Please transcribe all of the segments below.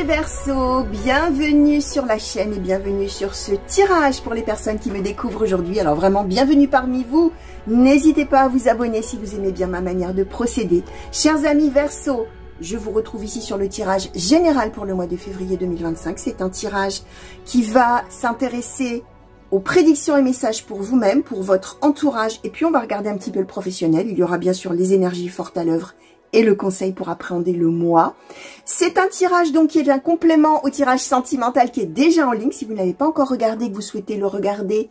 les Verseaux, bienvenue sur la chaîne et bienvenue sur ce tirage pour les personnes qui me découvrent aujourd'hui. Alors vraiment, bienvenue parmi vous. N'hésitez pas à vous abonner si vous aimez bien ma manière de procéder. Chers amis Verseaux, je vous retrouve ici sur le tirage général pour le mois de février 2025. C'est un tirage qui va s'intéresser aux prédictions et messages pour vous-même, pour votre entourage. Et puis on va regarder un petit peu le professionnel. Il y aura bien sûr les énergies fortes à l'œuvre et le conseil pour appréhender le mois. C'est un tirage donc qui est un complément au tirage sentimental qui est déjà en ligne. Si vous n'avez pas encore regardé, que vous souhaitez le regarder,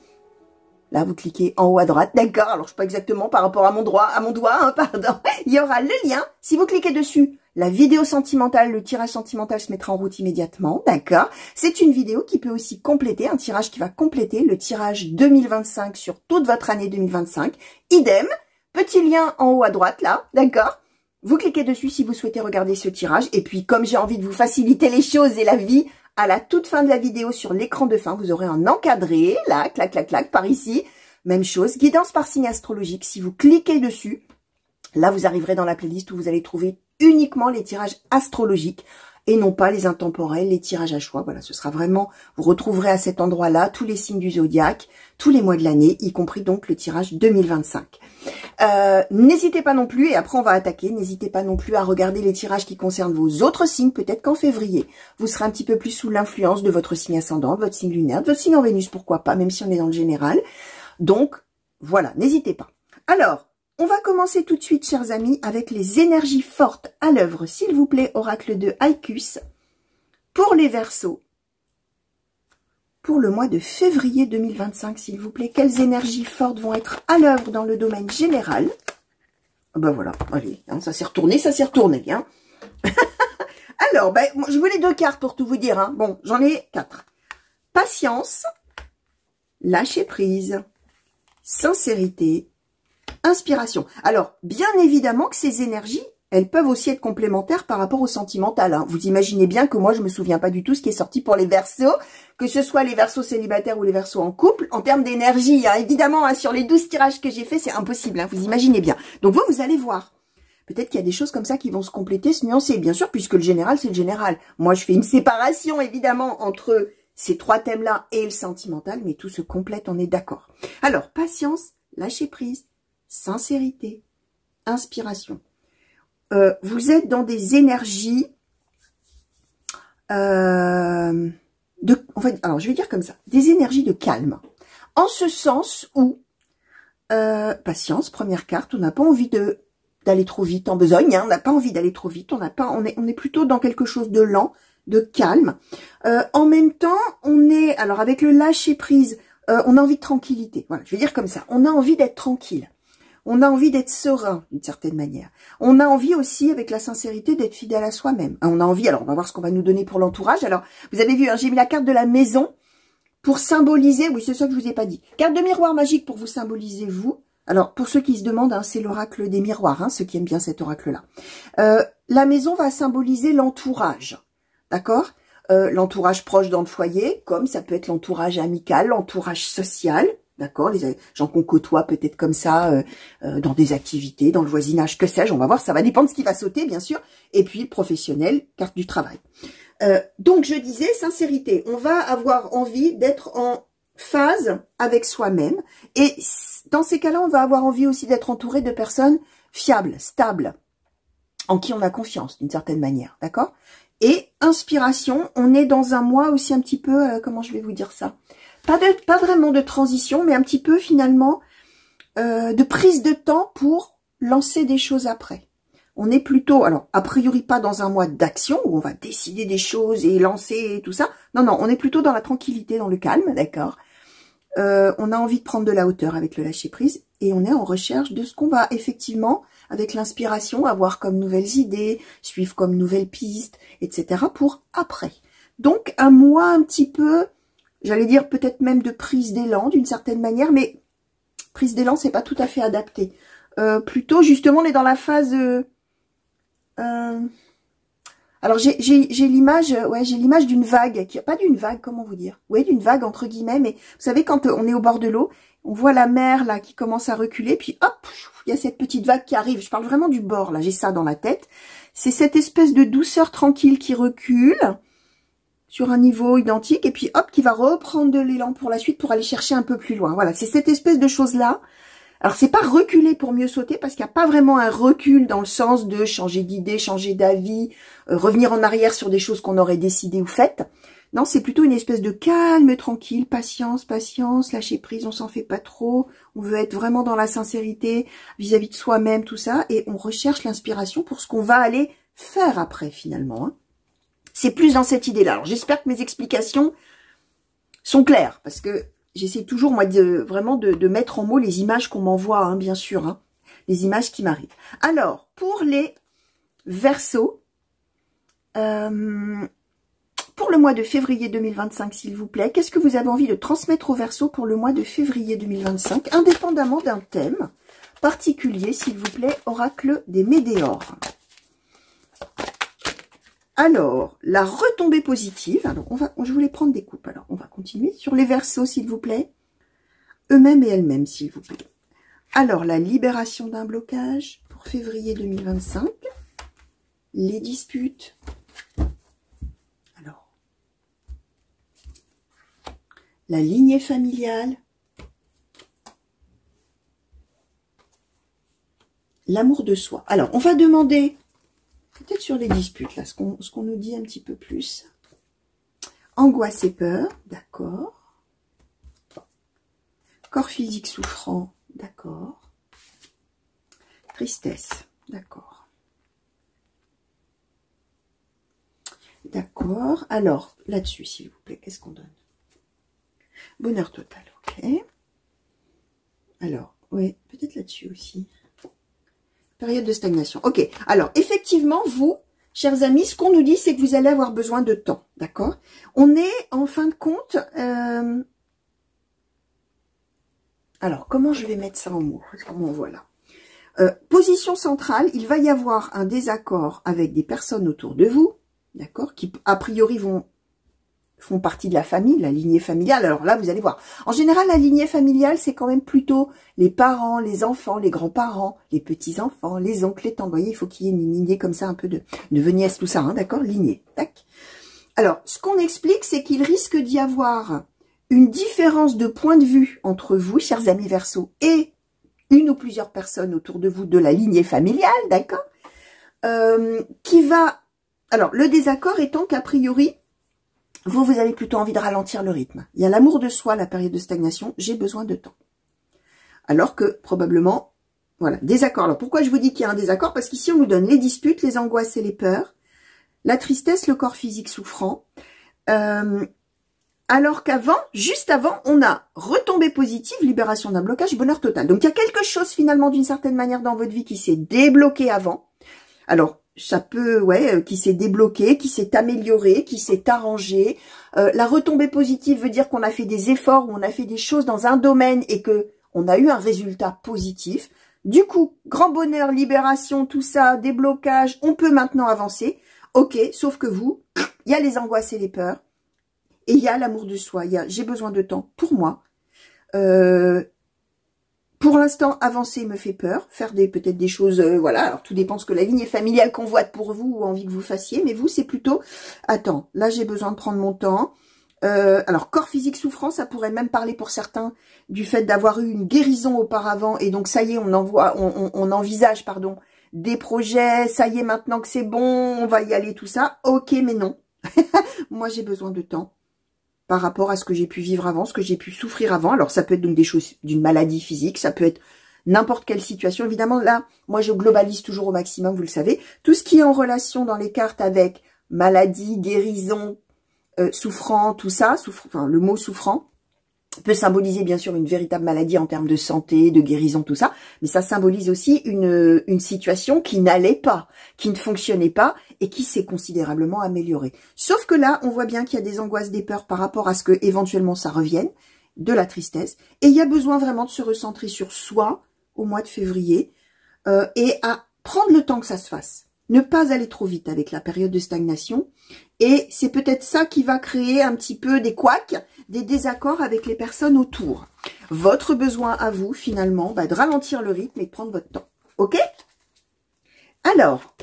là vous cliquez en haut à droite, d'accord. Alors je sais pas exactement par rapport à mon doigt, pardon. Il y aura le lien. Si vous cliquez dessus, la vidéo sentimentale, le tirage sentimental se mettra en route immédiatement, d'accord. C'est une vidéo qui peut aussi compléter, un tirage qui va compléter le tirage 2025 sur toute votre année 2025. Idem, petit lien en haut à droite là, d'accord. Vous cliquez dessus si vous souhaitez regarder ce tirage. Et puis, comme j'ai envie de vous faciliter les choses et la vie, à la toute fin de la vidéo, sur l'écran de fin, vous aurez un encadré, là, clac, clac, clac, par ici. Même chose, guidance par signe astrologique. Si vous cliquez dessus, là, vous arriverez dans la playlist où vous allez trouver uniquement les tirages astrologiques et non pas les intemporels, les tirages à choix. Voilà, ce sera vraiment, vous retrouverez à cet endroit-là tous les signes du zodiaque, tous les mois de l'année, y compris donc le tirage 2025. N'hésitez pas non plus, et après on va attaquer, n'hésitez pas non plus à regarder les tirages qui concernent vos autres signes. Peut-être qu'en février, vous serez un petit peu plus sous l'influence de votre signe ascendant, de votre signe lunaire, de votre signe en Vénus, pourquoi pas, même si on est dans le général. Donc, voilà, n'hésitez pas. Alors, on va commencer tout de suite, chers amis, avec les énergies fortes à l'œuvre, s'il vous plaît, oracle de Haïkus, pour les Verseaux, pour le mois de février 2025, s'il vous plaît. Quelles énergies fortes vont être à l'œuvre dans le domaine général? Ben voilà, allez, hein, ça s'est retourné, hein. Alors, ben, je voulais 2 cartes pour tout vous dire, hein. Bon, j'en ai 4. Patience, lâcher prise, sincérité, inspiration. Alors, bien évidemment que ces énergies, elles peuvent aussi être complémentaires par rapport au sentimental, hein. Vous imaginez bien que moi, je me souviens pas du tout ce qui est sorti pour les Verseaux, que ce soit les Verseaux célibataires ou les Verseaux en couple, en termes d'énergie, hein. Évidemment, hein, sur les 12 tirages que j'ai fait, c'est impossible, hein, vous imaginez bien. Donc vous allez voir. Peut-être qu'il y a des choses comme ça qui vont se compléter, se nuancer, bien sûr, puisque le général, c'est le général. Moi, je fais une séparation, évidemment, entre ces 3 thèmes-là et le sentimental, mais tout se complète, on est d'accord. Alors, patience, lâcher prise, sincérité, inspiration. Vous êtes dans des énergies en fait, alors je vais dire comme ça, des énergies de calme. En ce sens où, patience, première carte, on n'a pas envie d'aller trop vite en besogne, hein, on n'a pas envie d'aller trop vite, on est plutôt dans quelque chose de lent, de calme. En même temps, alors avec le lâcher prise, on a envie de tranquillité. Voilà, je vais dire comme ça, on a envie d'être tranquille. On a envie d'être serein, d'une certaine manière. On a envie aussi, avec la sincérité, d'être fidèle à soi-même. On a envie, alors on va voir ce qu'on va nous donner pour l'entourage. Alors, vous avez vu, hein, j'ai mis la carte de la maison pour symboliser, oui, c'est ça que je vous ai pas dit. Carte de miroir magique pour vous symboliser vous. Alors, pour ceux qui se demandent, hein, c'est l'oracle des miroirs, hein, ceux qui aiment bien cet oracle-là. La maison va symboliser l'entourage, d'accord? L'entourage proche dans le foyer, comme ça peut être l'entourage amical, l'entourage social. D'accord, les gens qu'on côtoie peut-être comme ça, dans des activités, dans le voisinage, que sais-je, on va voir, ça va dépendre de ce qui va sauter, bien sûr. Et puis, le professionnel, carte du travail. Donc, je disais, sincérité, on va avoir envie d'être en phase avec soi-même. Et dans ces cas-là, on va avoir envie aussi d'être entouré de personnes fiables, stables, en qui on a confiance, d'une certaine manière, d'accord? Et inspiration, on est dans un mois aussi un petit peu, comment je vais vous dire ça? Pas vraiment de transition, mais un petit peu finalement de prise de temps pour lancer des choses après. On est plutôt, alors a priori pas dans un mois d'action où on va décider des choses et lancer tout ça. Non, non, on est plutôt dans la tranquillité, dans le calme, d'accord. On a envie de prendre de la hauteur avec le lâcher prise et on est en recherche de ce qu'on va effectivement, avec l'inspiration, avoir comme nouvelles idées, suivre comme nouvelles pistes, etc. pour après. Donc un mois un petit peu... J'allais dire peut-être même de prise d'élan d'une certaine manière, mais prise d'élan, c'est pas tout à fait adapté. Plutôt, justement, on est dans la phase... alors, j'ai l'image, ouais, j'ai l'image d'une vague, pas d'une vague, comment vous dire? Oui, d'une vague, entre guillemets, mais vous savez, quand on est au bord de l'eau, on voit la mer, là, qui commence à reculer, puis hop, il y a cette petite vague qui arrive. Je parle vraiment du bord, là, j'ai ça dans la tête. C'est cette espèce de douceur tranquille qui recule, sur un niveau identique et puis hop, qui va reprendre de l'élan pour la suite pour aller chercher un peu plus loin. Voilà, c'est cette espèce de chose-là. Alors, c'est pas reculer pour mieux sauter parce qu'il n'y a pas vraiment un recul dans le sens de changer d'idée, changer d'avis, revenir en arrière sur des choses qu'on aurait décidées ou faites. Non, c'est plutôt une espèce de calme, tranquille, patience, patience, lâcher prise, on s'en fait pas trop. On veut être vraiment dans la sincérité vis-à-vis de soi-même, tout ça. Et on recherche l'inspiration pour ce qu'on va aller faire après, finalement. Hein. C'est plus dans cette idée-là. Alors, j'espère que mes explications sont claires, parce que j'essaie toujours, moi, vraiment de mettre en mots les images qu'on m'envoie, hein, bien sûr, hein, les images qui m'arrivent. Alors, pour les Verseaux, pour le mois de février 2025, s'il vous plaît, qu'est-ce que vous avez envie de transmettre aux Verseaux pour le mois de février 2025, indépendamment d'un thème particulier, s'il vous plaît, oracle des Médéors. Alors, la retombée positive. Alors, je voulais prendre des coupes. Alors, on va continuer sur les Verseaux, s'il vous plaît. Eux-mêmes et elles-mêmes, s'il vous plaît. Alors, la libération d'un blocage pour février 2025. Les disputes. Alors, la lignée familiale. L'amour de soi. Alors, on va demander... peut-être sur les disputes, là, ce qu'on nous dit un petit peu plus. Angoisse et peur, d'accord. Corps physique souffrant, d'accord. Tristesse, d'accord. D'accord. Alors, là-dessus, s'il vous plaît, qu'est-ce qu'on donne? Bonheur total, ok. Alors, oui, peut-être là-dessus aussi. Période de stagnation. Ok, alors effectivement, vous, chers amis, ce qu'on nous dit, c'est que vous allez avoir besoin de temps, d'accord? On est, en fin de compte... Alors, comment je vais mettre ça en mots? Comment voilà. Position centrale, il va y avoir un désaccord avec des personnes autour de vous, d'accord? Qui, a priori, font partie de la famille, la lignée familiale. Alors là, vous allez voir. En général, la lignée familiale, c'est quand même plutôt les parents, les enfants, les grands-parents, les petits-enfants, les oncles, les tantes. Vous voyez, il faut qu'il y ait une lignée comme ça, un peu de nièce, tout ça, hein, d'accord? Lignée. Tac. Alors, ce qu'on explique, c'est qu'il risque d'y avoir une différence de point de vue entre vous, chers amis Verseaux, et une ou plusieurs personnes autour de vous de la lignée familiale, d'accord? Qui va... Alors, le désaccord étant qu'a priori, vous avez plutôt envie de ralentir le rythme. Il y a l'amour de soi, la période de stagnation, j'ai besoin de temps. Alors que, probablement, voilà, désaccord. Alors, pourquoi je vous dis qu'il y a un désaccord? Parce qu'ici, on nous donne les disputes, les angoisses et les peurs, la tristesse, le corps physique souffrant. Alors qu'avant, juste avant, on a retombée positive, libération d'un blocage, bonheur total. Donc, il y a quelque chose, finalement, d'une certaine manière dans votre vie qui s'est débloqué avant. Alors, ça peut, ouais, qui s'est débloqué, qui s'est amélioré, qui s'est arrangé. La retombée positive veut dire qu'on a fait des efforts, ou on a fait des choses dans un domaine et que on a eu un résultat positif. Du coup, grand bonheur, libération, tout ça, déblocage, on peut maintenant avancer. Ok, sauf que vous, il y a les angoisses et les peurs, et il y a l'amour de soi. Il y a, j'ai besoin de temps pour moi. Pour l'instant, avancer me fait peur, faire peut-être des choses, voilà, alors tout dépend de ce que la lignée familiale convoite pour vous ou envie que vous fassiez, mais vous, c'est plutôt, attends, là j'ai besoin de prendre mon temps. Alors, corps physique souffrant, ça pourrait même parler pour certains du fait d'avoir eu une guérison auparavant, et donc ça y est, on envisage, pardon, des projets, ça y est, maintenant que c'est bon, on va y aller, tout ça. Ok, mais non, moi j'ai besoin de temps. Par rapport à ce que j'ai pu vivre avant, ce que j'ai pu souffrir avant. Alors, ça peut être donc des choses d'une maladie physique, ça peut être n'importe quelle situation. Évidemment, là, moi, je globalise toujours au maximum, vous le savez. Tout ce qui est en relation dans les cartes avec maladie, guérison, souffrant, tout ça, enfin, le mot souffrant, peut symboliser bien sûr une véritable maladie en termes de santé, de guérison, tout ça, mais ça symbolise aussi une situation qui n'allait pas, qui ne fonctionnait pas et qui s'est considérablement améliorée. Sauf que là, on voit bien qu'il y a des angoisses, des peurs par rapport à ce que éventuellement ça revienne, de la tristesse, et il y a besoin vraiment de se recentrer sur soi au mois de février et à prendre le temps que ça se fasse. Ne pas aller trop vite avec la période de stagnation. Et c'est peut-être ça qui va créer un petit peu des couacs, des désaccords avec les personnes autour. Votre besoin à vous, finalement, de ralentir le rythme et de prendre votre temps. Ok? Alors,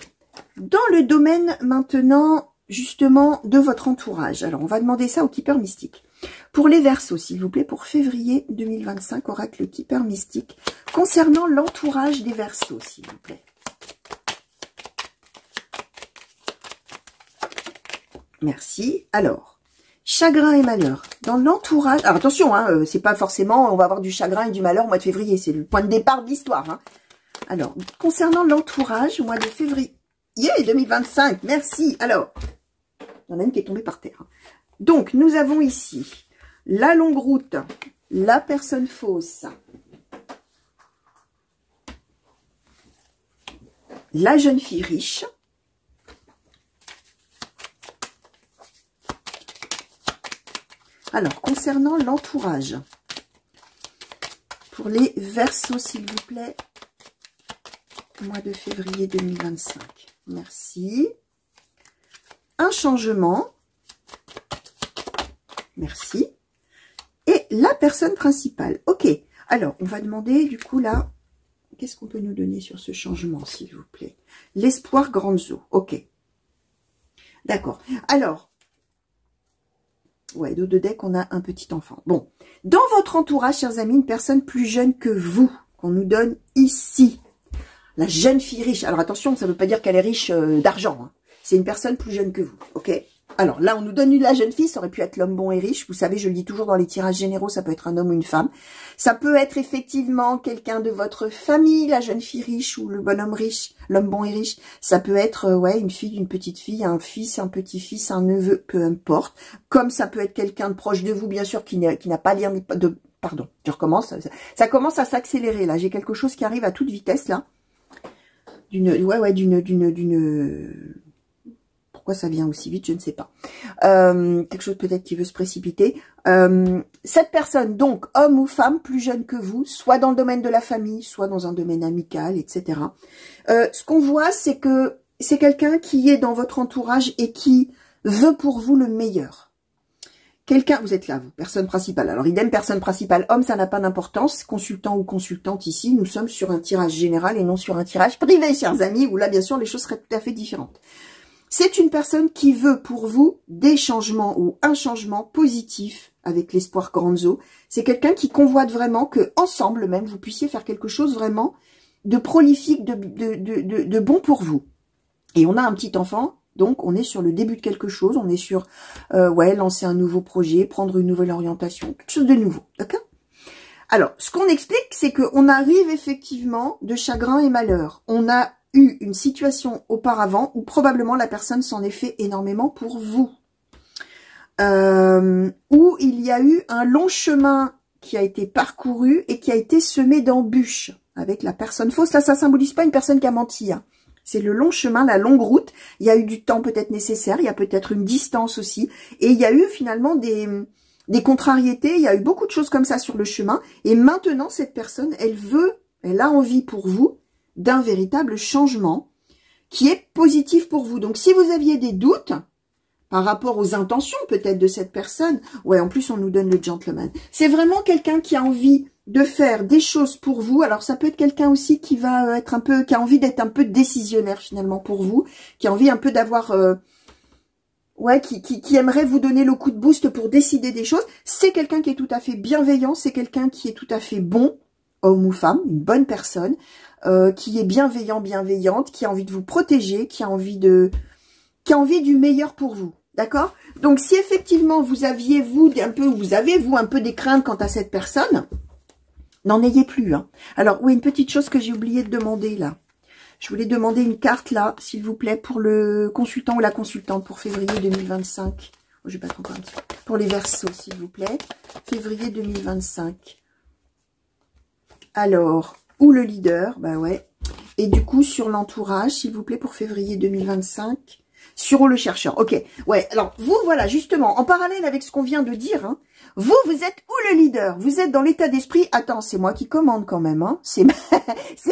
dans le domaine maintenant justement de votre entourage. Alors, on va demander ça au Keeper Mystique. Pour les Verseaux, s'il vous plaît, pour février 2025, oracle Keeper Mystique, concernant l'entourage des Verseaux, s'il vous plaît. Merci. Alors, chagrin et malheur. Dans l'entourage... Alors, attention, hein, c'est pas forcément... On va avoir du chagrin et du malheur au mois de février. C'est le point de départ de l'histoire. Hein. Alors, concernant l'entourage, au mois de février 2025, merci. Alors, il y en a une qui est tombée par terre. Donc, nous avons ici la longue route, la personne fausse, la jeune fille riche, alors, concernant l'entourage, pour les Verseaux, s'il vous plaît, mois de février 2025. Merci. Un changement. Merci. Et la personne principale. Ok. Alors, on va demander, du coup, là, qu'est-ce qu'on peut nous donner sur ce changement, s'il vous plaît? L'espoir grandes eaux. Ok. D'accord. Alors, ouais, dos de deck, on a un petit enfant. Bon. Dans votre entourage, chers amis, une personne plus jeune que vous, qu'on nous donne ici. La jeune fille riche. Alors, attention, ça ne veut pas dire qu'elle est riche d'argent. Hein. C'est une personne plus jeune que vous. Ok. Alors, là, on nous donne la jeune fille. Ça aurait pu être l'homme bon et riche. Vous savez, je le dis toujours dans les tirages généraux, ça peut être un homme ou une femme. Ça peut être effectivement quelqu'un de votre famille, la jeune fille riche ou le bonhomme riche, l'homme bon et riche. Ça peut être, ouais, une fille, une petite fille, un fils, un petit-fils, un neveu, peu importe. Comme ça peut être quelqu'un de proche de vous, bien sûr, qui n'a pas lien de... Pardon, je recommence. Ça commence à s'accélérer, là. J'ai quelque chose qui arrive à toute vitesse, là. Pourquoi ça vient aussi vite, je ne sais pas. Quelque chose peut-être qui veut se précipiter. Cette personne, donc, homme ou femme, plus jeune que vous, soit dans le domaine de la famille, soit dans un domaine amical, etc. Ce qu'on voit, c'est que c'est quelqu'un qui est dans votre entourage et qui veut pour vous le meilleur. Quelqu'un, vous êtes là, vous, personne principale. Alors, idem, personne principale, homme, ça n'a pas d'importance. Consultant ou consultante ici, nous sommes sur un tirage général et non sur un tirage privé, chers amis, où là, bien sûr, les choses seraient tout à fait différentes. C'est une personne qui veut pour vous des changements ou un changement positif avec l'espoir grandes eaux. C'est quelqu'un qui convoite vraiment que ensemble même, vous puissiez faire quelque chose vraiment de prolifique, de bon pour vous. Et on a un petit enfant. Donc, on est sur le début de quelque chose, on est sur, ouais, lancer un nouveau projet, prendre une nouvelle orientation, quelque chose de nouveau, d'accord? Alors, ce qu'on explique, c'est qu'on arrive effectivement de chagrin et malheur. On a eu une situation auparavant où probablement la personne s'en est fait énormément pour vous. Où il y a eu un long chemin qui a été parcouru et qui a été semé d'embûches avec la personne fausse. Là, ça symbolise pas une personne qui a menti, hein. C'est le long chemin, la longue route. Il y a eu du temps peut-être nécessaire, il y a peut-être une distance aussi. Et il y a eu finalement des contrariétés, il y a eu beaucoup de choses comme ça sur le chemin. Et maintenant, cette personne, elle a envie pour vous d'un véritable changement qui est positif pour vous. Donc, si vous aviez des doutes par rapport aux intentions peut-être de cette personne, ouais, en plus, on nous donne le gentleman. C'est vraiment quelqu'un qui a envie de faire des choses pour vous. Alors, ça peut être quelqu'un aussi qui va être un peu, qui a envie d'être un peu décisionnaire finalement pour vous, qui a envie un peu d'avoir, ouais, qui aimerait vous donner le coup de boost pour décider des choses. C'est quelqu'un qui est tout à fait bienveillant, c'est quelqu'un qui est tout à fait bon, homme ou femme, une bonne personne, qui est bienveillant, bienveillante, qui a envie de vous protéger, qui a envie du meilleur pour vous. D'accord? Donc, si effectivement vous avez vous un peu des craintes quant à cette personne, n'en ayez plus. Hein. Alors, oui, une petite chose que j'ai oublié de demander là. Je voulais demander une carte là, s'il vous plaît, pour le consultant ou la consultante pour février 2025. Oh, je vais battre encore un petit peu. Pour les Verseaux, s'il vous plaît. Février 2025. Alors, ou le leader, bah ouais. Et du coup, sur l'entourage, s'il vous plaît, pour février 2025. Sur le chercheur. Ok. Ouais. Alors, vous, voilà, justement, en parallèle avec ce qu'on vient de dire, hein, vous êtes où le leader? Vous êtes dans l'état d'esprit, attends, c'est moi qui commande quand même, hein. C'est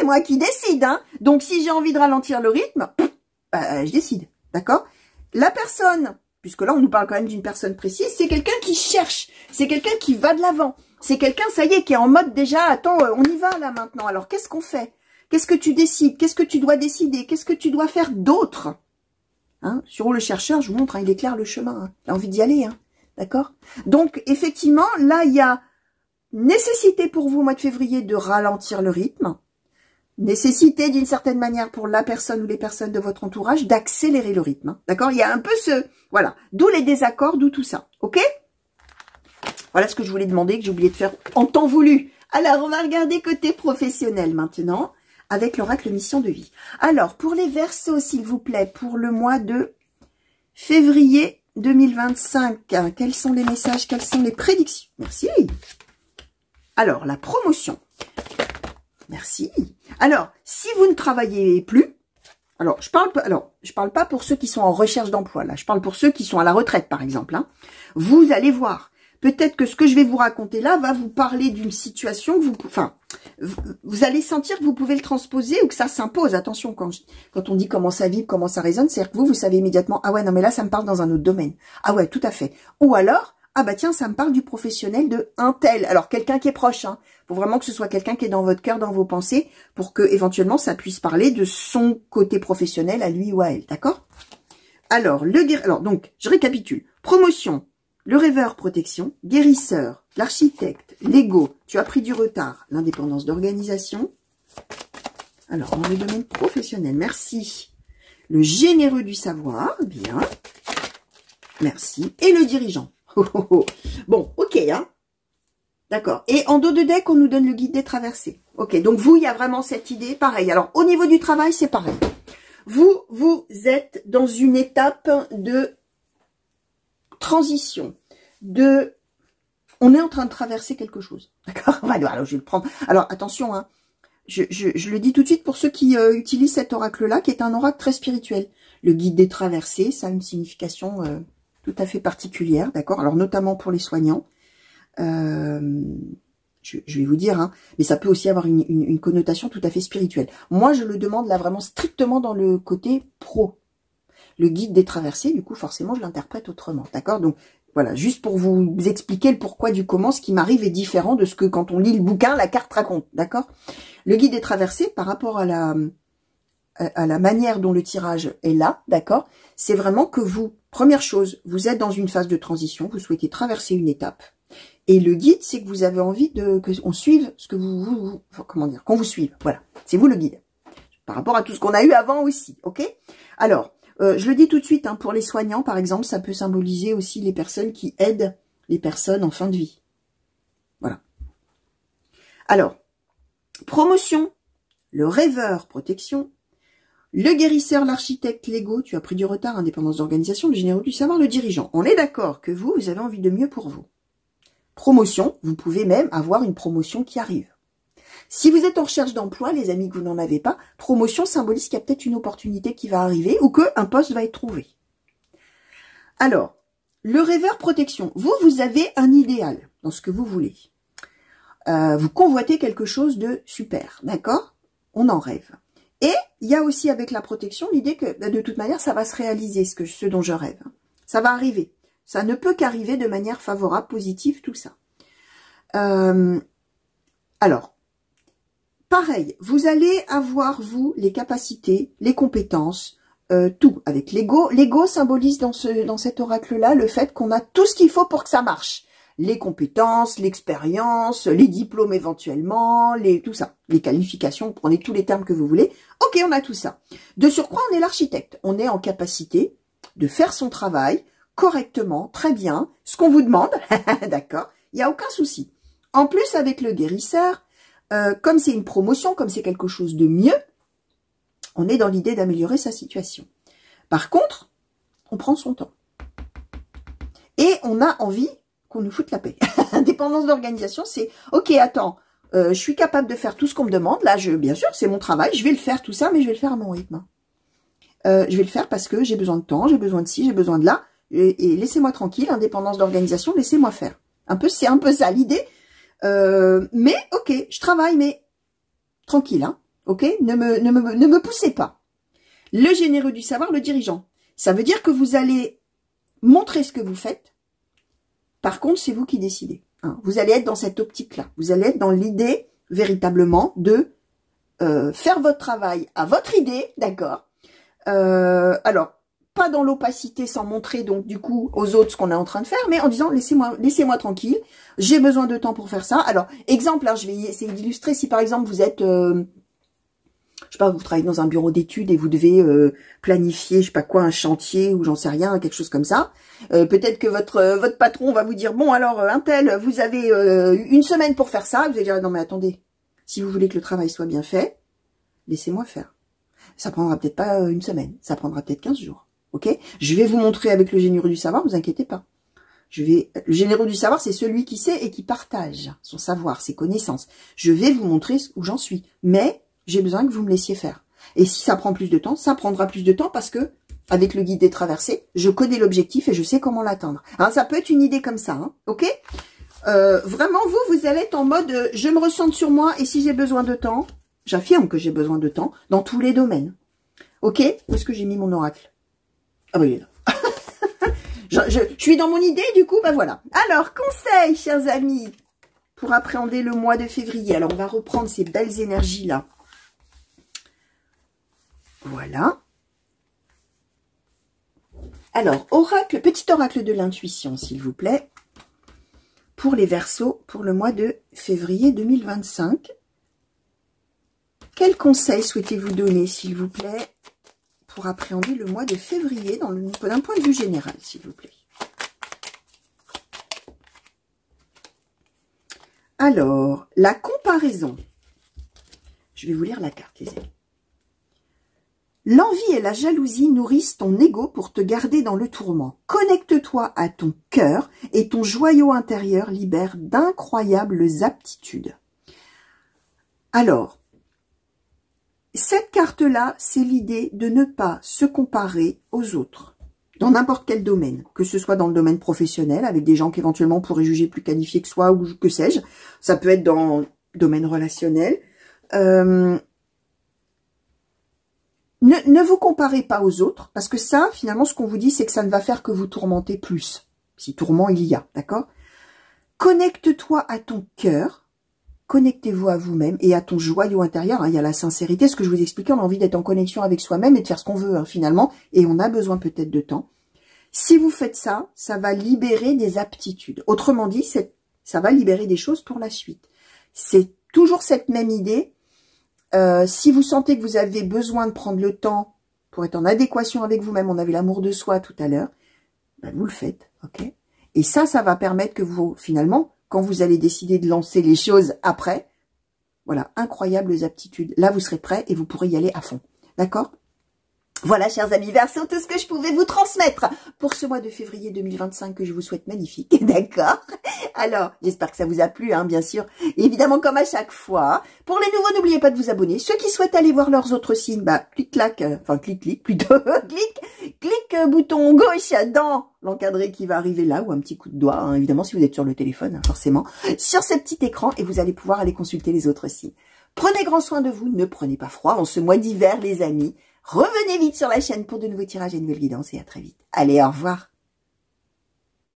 moi qui décide, hein. Donc, si j'ai envie de ralentir le rythme, je décide. D'accord? La personne, puisque là, on nous parle quand même d'une personne précise, c'est quelqu'un qui cherche. C'est quelqu'un qui va de l'avant. C'est quelqu'un, ça y est, qui est en mode déjà, attends, on y va là maintenant. Alors, qu'est-ce qu'on fait? Qu'est-ce que tu décides? Qu'est-ce que tu dois décider? Qu'est-ce que tu dois faire d'autre? Hein. Sur le chercheur, je vous montre, hein, il éclaire le chemin. Hein. Il a envie d'y aller. Hein. D'accord? Donc, effectivement, là, il y a nécessité pour vous, au mois de février, de ralentir le rythme. Nécessité, d'une certaine manière, pour la personne ou les personnes de votre entourage, d'accélérer le rythme. Hein. D'accord? Il y a un peu ce... Voilà. D'où les désaccords, d'où tout ça. OK? Voilà ce que je voulais demander, que j'ai oublié de faire en temps voulu. Alors, on va regarder côté professionnel maintenant, avec l'oracle mission de vie. Alors, pour les Verseaux, s'il vous plaît, pour le mois de février 2025, quels sont les messages, quelles sont les prédictions? Merci. Alors, la promotion. Merci. Alors, si vous ne travaillez plus, je parle pas pour ceux qui sont en recherche d'emploi, là. Je parle pour ceux qui sont à la retraite, par exemple. Hein. Vous allez voir. Peut-être que ce que je vais vous raconter là va vous parler d'une situation que vous allez sentir que vous pouvez le transposer ou que ça s'impose. Attention, quand on dit comment ça vibre, comment ça résonne, c'est-à-dire que vous savez immédiatement, ah ouais, non mais là, ça me parle dans un autre domaine. Ah ouais, tout à fait. Ou alors, ah bah tiens, ça me parle du professionnel de un tel. Alors, quelqu'un qui est proche, hein. Faut vraiment que ce soit quelqu'un qui est dans votre cœur, dans vos pensées, pour que éventuellement ça puisse parler de son côté professionnel à lui ou à elle, d'accord? Alors, donc, je récapitule. Promotion. Le rêveur, protection, guérisseur, l'architecte, l'ego, tu as pris du retard, l'indépendance d'organisation. Alors, dans le domaine professionnel, merci. Le généreux du savoir, bien. Merci. Et le dirigeant. Bon, ok, hein. D'accord. Et en dos de deck, on nous donne le guide des traversées. Ok, donc vous, il y a vraiment cette idée, pareil. Alors, au niveau du travail, c'est pareil. Vous êtes dans une étape de transition, on est en train de traverser quelque chose, d'accord? Alors, je vais le prendre. Alors, attention, hein, je le dis tout de suite pour ceux qui utilisent cet oracle-là, qui est un oracle très spirituel. Le guide des traversées, ça a une signification tout à fait particulière, d'accord? Alors, notamment pour les soignants, je vais vous dire, hein, mais ça peut aussi avoir une connotation tout à fait spirituelle. Moi, je le demande là vraiment strictement dans le côté pro. Le guide des traversées, du coup, forcément, je l'interprète autrement, d'accord? Donc, voilà, juste pour vous expliquer le pourquoi du comment, ce qui m'arrive est différent de ce que, quand on lit le bouquin, la carte raconte, d'accord? Le guide des traversées, par rapport à la manière dont le tirage est là, d'accord? C'est vraiment que vous, première chose, vous êtes dans une phase de transition, vous souhaitez traverser une étape. Et le guide, c'est que vous avez envie qu'on suive ce que comment dire, qu'on vous suive, voilà. C'est vous le guide. Par rapport à tout ce qu'on a eu avant aussi, ok? Alors, je le dis tout de suite, hein, pour les soignants, par exemple, ça peut symboliser aussi les personnes qui aident les personnes en fin de vie. Voilà. Alors, promotion, le rêveur, protection, le guérisseur, l'architecte, l'ego, tu as pris du retard, indépendance d'organisation, le généreux du savoir, le dirigeant. On est d'accord que vous avez envie de mieux pour vous. Promotion, vous pouvez même avoir une promotion qui arrive. Si vous êtes en recherche d'emploi, les amis, que vous n'en avez pas, promotion symbolise qu'il y a peut-être une opportunité qui va arriver ou qu'un poste va être trouvé. Alors, le rêveur protection. Vous avez un idéal dans ce que vous voulez. Vous convoitez quelque chose de super, d'accord? On en rêve. Et il y a aussi avec la protection l'idée que de toute manière, ça va se réaliser, ce dont je rêve. Ça va arriver. Ça ne peut qu'arriver de manière favorable, positive, tout ça. Alors, pareil, vous allez avoir, vous, les capacités, les compétences, tout, avec l'ego. L'ego symbolise dans cet oracle-là le fait qu'on a tout ce qu'il faut pour que ça marche. Les compétences, l'expérience, les diplômes éventuellement, tout ça. Les qualifications, prenez tous les termes que vous voulez. Ok, on a tout ça. De surcroît, on est l'architecte. On est en capacité de faire son travail correctement, très bien, ce qu'on vous demande, d'accord, il n'y a aucun souci. En plus, avec le guérisseur, comme c'est une promotion, comme c'est quelque chose de mieux, on est dans l'idée d'améliorer sa situation. Par contre, on prend son temps. Et on a envie qu'on nous foute la paix. Indépendance d'organisation, c'est, ok, attends, je suis capable de faire tout ce qu'on me demande, là, bien sûr, c'est mon travail, je vais le faire tout ça, mais je vais le faire à mon rythme. Je vais le faire parce que j'ai besoin de temps, j'ai besoin de ci, j'ai besoin de là, et laissez-moi tranquille, indépendance d'organisation, laissez-moi faire. C'est un peu ça l'idée. Mais ok, je travaille, mais tranquille, hein. Ok, ne me poussez pas. Le généreux du savoir, le dirigeant. Ça veut dire que vous allez montrer ce que vous faites. Par contre, c'est vous qui décidez. Hein. Vous allez être dans cette optique-là. Vous allez être dans l'idée véritablement de faire votre travail à votre idée, d'accord. Alors, pas dans l'opacité sans montrer donc du coup aux autres ce qu'on est en train de faire, mais en disant laissez-moi tranquille, j'ai besoin de temps pour faire ça. Alors, exemple, je vais essayer d'illustrer. Si par exemple vous êtes, je sais pas, vous travaillez dans un bureau d'études et vous devez planifier, je sais pas quoi, un chantier ou j'en sais rien, quelque chose comme ça. Peut-être que votre patron va vous dire, bon alors un tel, vous avez une semaine pour faire ça. Vous allez dire, non mais attendez, si vous voulez que le travail soit bien fait, laissez-moi faire. Ça prendra peut-être pas une semaine, ça prendra peut-être 15 jours. Ok? Je vais vous montrer avec le généreux du savoir, vous inquiétez pas. Le généreux du savoir, c'est celui qui sait et qui partage son savoir, ses connaissances. Je vais vous montrer où j'en suis, mais j'ai besoin que vous me laissiez faire. Et si ça prend plus de temps, ça prendra plus de temps parce que, avec le guide des traversées, je connais l'objectif et je sais comment l'atteindre. Hein, ça peut être une idée comme ça, hein, ok? Vraiment, vous allez être en mode, je me ressens sur moi et si j'ai besoin de temps, j'affirme que j'ai besoin de temps dans tous les domaines. Ok? Où est-ce que j'ai mis mon oracle? Ah bah il est là. je suis dans mon idée, du coup, bah voilà. Alors, conseil, chers amis, pour appréhender le mois de février. Alors, on va reprendre ces belles énergies-là. Voilà. Alors, oracle, petit oracle de l'intuition, s'il vous plaît. Pour les Verseaux, pour le mois de février 2025. Quel conseil souhaitez-vous donner, s'il vous plaît, pour appréhender le mois de février d'un point de vue général, s'il vous plaît? Alors, la comparaison. Je vais vous lire la carte, les amis. L'envie et la jalousie nourrissent ton ego pour te garder dans le tourment. Connecte-toi à ton cœur et ton joyau intérieur libère d'incroyables aptitudes. Alors, cette carte-là, c'est l'idée de ne pas se comparer aux autres, dans n'importe quel domaine, que ce soit dans le domaine professionnel, avec des gens qu'éventuellement on pourrait juger plus qualifiés que soi, ou que sais-je. Ça peut être dans le domaine relationnel. Ne vous comparez pas aux autres, parce que ça, finalement, ce qu'on vous dit, c'est que ça ne va faire que vous tourmenter plus. Si tourment il y a, d'accord? Connecte-toi à ton cœur. Connectez-vous à vous-même et à ton joyau intérieur. Hein, il y a la sincérité, ce que je vous expliquais, on a envie d'être en connexion avec soi-même et de faire ce qu'on veut, hein, finalement. Et on a besoin peut-être de temps. Si vous faites ça, ça va libérer des aptitudes. Autrement dit, ça va libérer des choses pour la suite. C'est toujours cette même idée. Si vous sentez que vous avez besoin de prendre le temps pour être en adéquation avec vous-même, on avait l'amour de soi tout à l'heure, ben vous le faites, ok? Et ça va permettre que vous, finalement, quand vous allez décider de lancer les choses après, voilà, incroyables aptitudes. Là, vous serez prêt et vous pourrez y aller à fond. D'accord? Voilà, chers amis Verseaux, tout ce que je pouvais vous transmettre pour ce mois de février 2025 que je vous souhaite magnifique. D'accord? Alors, j'espère que ça vous a plu, hein, bien sûr. Et évidemment, comme à chaque fois, pour les nouveaux, n'oubliez pas de vous abonner. Ceux qui souhaitent aller voir leurs autres signes, bah, clic-clac, enfin, clic-clic, plutôt, clic, bouton gauche dans l'encadré qui va arriver là, ou un petit coup de doigt, hein, évidemment, si vous êtes sur le téléphone, hein, forcément, sur ce petit écran, et vous allez pouvoir aller consulter les autres signes. Prenez grand soin de vous, ne prenez pas froid en ce mois d'hiver, les amis. Revenez vite sur la chaîne pour de nouveaux tirages et de nouvelles guidances, et à très vite. Allez, au revoir.